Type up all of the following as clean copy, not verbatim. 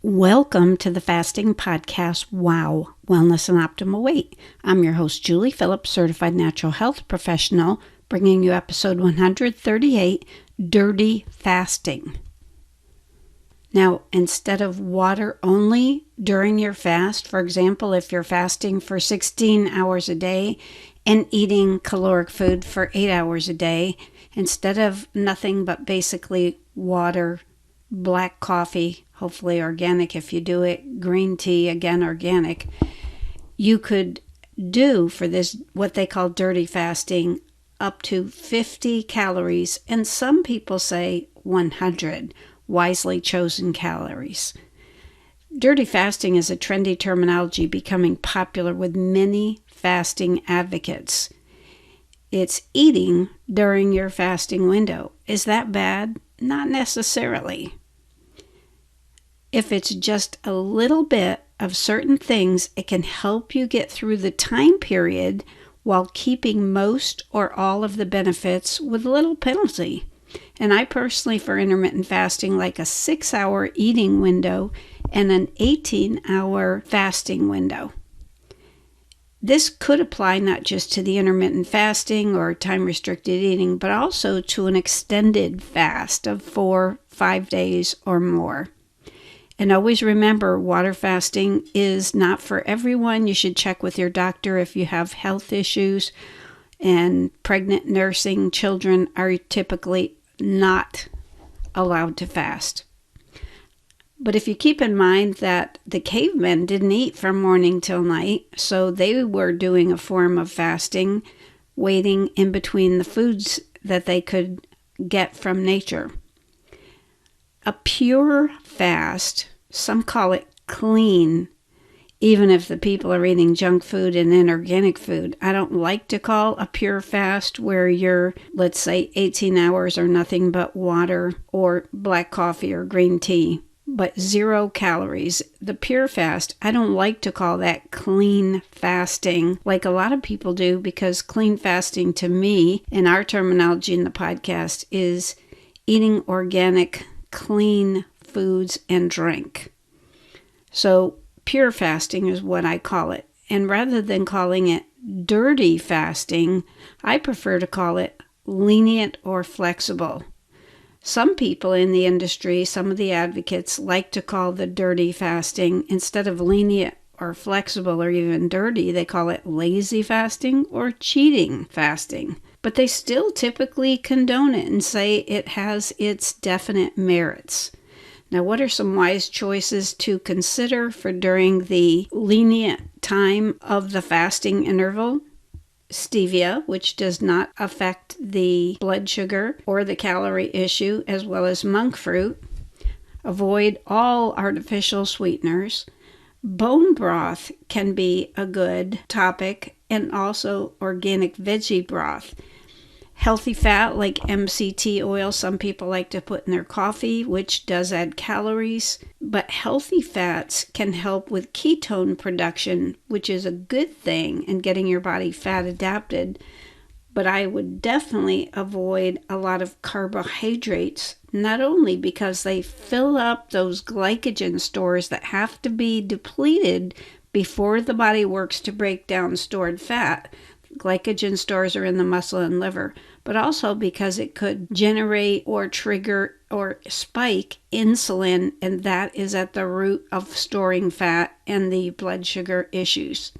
Welcome to the Fasting Podcast, Wow, Wellness and Optimal Weight. I'm your host, Julie Phillips, Certified Natural Health Professional, bringing you episode 138, Dirty Fasting. Now, instead of water only during your fast, for example, if you're fasting for 16 hours a day and eating caloric food for 8 hours a day, instead of nothing but basically water, black coffee, hopefully organic if you do it, green tea, again organic, you could do for this what they call dirty fasting up to 50 calories, and some people say 100 wisely chosen calories. Dirty fasting is a trendy terminology becoming popular with many fasting advocates. It's eating during your fasting window. Is that bad? Not necessarily. If it's just a little bit of certain things, it can help you get through the time period while keeping most or all of the benefits with little penalty. And I personally, for intermittent fasting, like a 6-hour eating window and an 18-hour fasting window. This could apply not just to the intermittent fasting or time-restricted eating, but also to an extended fast of 4-5 days or more. And always remember, water fasting is not for everyone. You should check with your doctor if you have health issues, and pregnant, nursing children are typically not allowed to fast. But if you keep in mind that the cavemen didn't eat from morning till night, so they were doing a form of fasting, waiting in between the foods that they could get from nature. A pure fast, some call it clean, even if the people are eating junk food and inorganic food. I don't like to call a pure fast where you're, let's say, 18 hours or nothing but water or black coffee or green tea, but 0 calories. The pure fast, I don't like to call that clean fasting like a lot of people do, because clean fasting to me, in our terminology in the podcast, is eating organic, clean foods and drink. So pure fasting is what I call it. And rather than calling it dirty fasting, I prefer to call it lenient or flexible. Some people in the industry, some of the advocates, like to call the dirty fasting, instead of lenient or flexible or even dirty, they call it lazy fasting or cheating fasting. But they still typically condone it and say it has its definite merits. Now, what are some wise choices to consider for during the lenient time of the fasting interval? Stevia, which does not affect the blood sugar or the calorie issue, as well as monk fruit. Avoid all artificial sweeteners. Bone broth can be a good topic, and also organic veggie broth. Healthy fat like MCT oil, some people like to put in their coffee, which does add calories. But healthy fats can help with ketone production, which is a good thing in getting your body fat adapted. But I would definitely avoid a lot of carbohydrates, not only because they fill up those glycogen stores that have to be depleted before the body works to break down stored fat. Glycogen stores are in the muscle and liver, but also because it could generate or trigger or spike insulin, and that is at the root of storing fat and the blood sugar issues.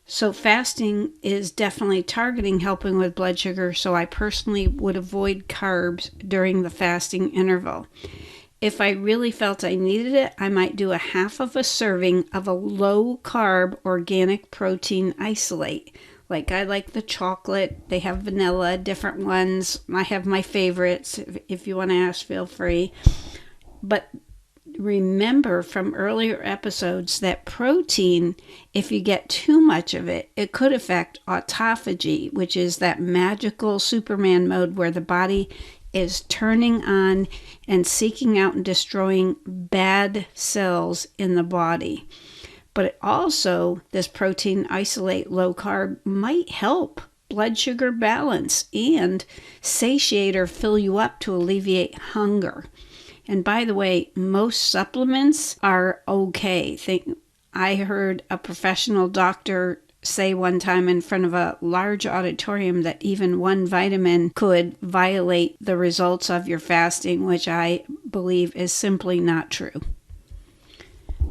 So fasting is definitely targeting helping with blood sugar, so I personally would avoid carbs during the fasting interval. If I really felt I needed it, I might do a half of a serving of a low-carb organic protein isolate. Like, I like the chocolate. They have vanilla, different ones. I have my favorites. If you want to ask, feel free. But remember from earlier episodes that protein, if you get too much of it, it could affect autophagy, which is that magical Superman mode where the body is turning on and seeking out and destroying bad cells in the body. But it also, this protein isolate low carb might help blood sugar balance and satiate or fill you up to alleviate hunger. And by the way, most supplements are okay. I heard a professional doctor say one time in front of a large auditorium that even one vitamin could violate the results of your fasting, which I believe is simply not true.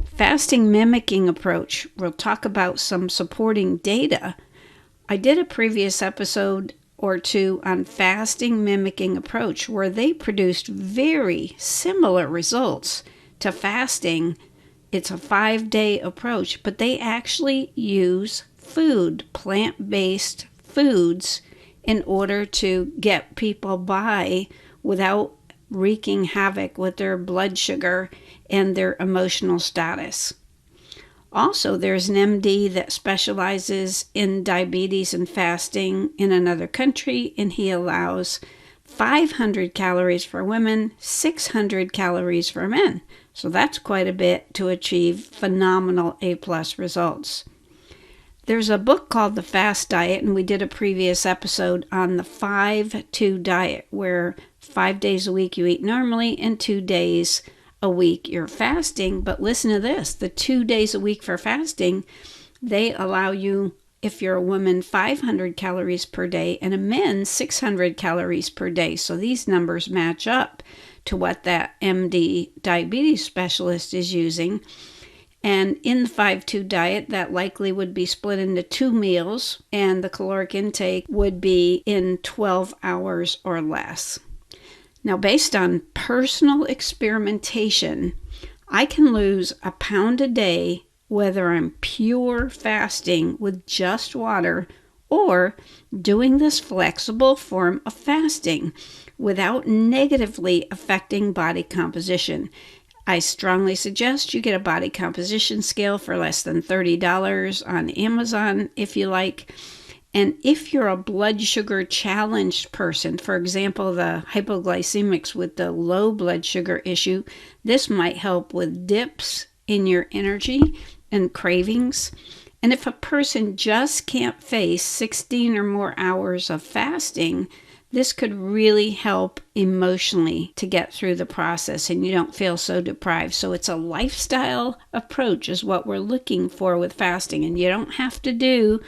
Fasting mimicking approach. We'll talk about some supporting data. I did a previous episode or two on fasting mimicking approach where they produced very similar results to fasting. It's a 5-day approach, but they actually use plant-based foods in order to get people by without wreaking havoc with their blood sugar and their emotional status. Also, there's an MD that specializes in diabetes and fasting in another country, and he allows 500 calories for women, 600 calories for men. So that's quite a bit to achieve phenomenal A+ results. There's a book called The Fast Diet, and we did a previous episode on the 5-2 diet, where 5 days a week you eat normally and 2 days a week you're fasting. But listen to this, the 2 days a week for fasting, they allow you, if you're a woman, 500 calories per day and a man 600 calories per day. So these numbers match up to what that MD diabetes specialist is using. And in the 5-2 diet, that likely would be split into 2 meals, and the caloric intake would be in 12 hours or less. Now, based on personal experimentation, I can lose a pound a day whether I'm pure fasting with just water or doing this flexible form of fasting without negatively affecting body composition. I strongly suggest you get a body composition scale for less than $30 on Amazon if you like. And if you're a blood sugar challenged person, for example, the hypoglycemics with the low blood sugar issue, this might help with dips in your energy and cravings. And if a person just can't face 16 or more hours of fasting, this could really help emotionally to get through the process and you don't feel so deprived. So it's a lifestyle approach is what we're looking for with fasting. And you don't have to do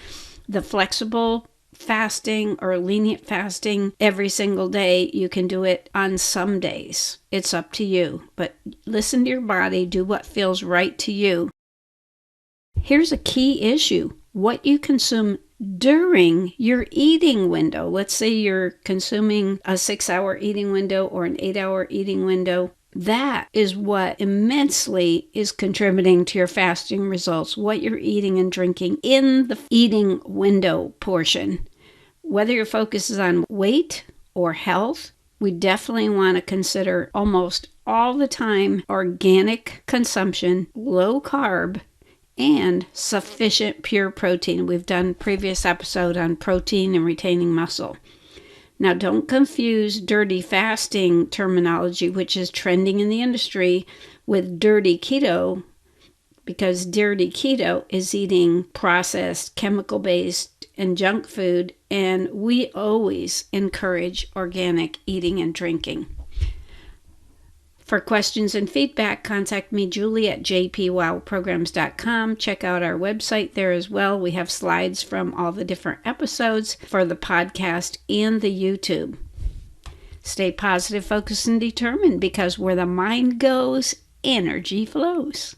the flexible fasting or lenient fasting every single day. You can do it on some days. It's up to you. But listen to your body, do what feels right to you. Here's a key issue. What you consume during your eating window. Let's say you're consuming a 6-hour eating window or an 8-hour eating window. That is what immensely is contributing to your fasting results, what you're eating and drinking in the eating window portion. Whether your focus is on weight or health, we definitely want to consider almost all the time organic consumption, low carb, and sufficient pure protein. We've done previous episode on protein and retaining muscle. Now, don't confuse dirty fasting terminology, which is trending in the industry, with dirty keto, because dirty keto is eating processed, chemical-based, and junk food, and we always encourage organic eating and drinking. For questions and feedback, contact me, Julie, at jpwowprograms.com. Check out our website there as well. We have slides from all the different episodes for the podcast and the YouTube. Stay positive, focused, and determined, because where the mind goes, energy flows.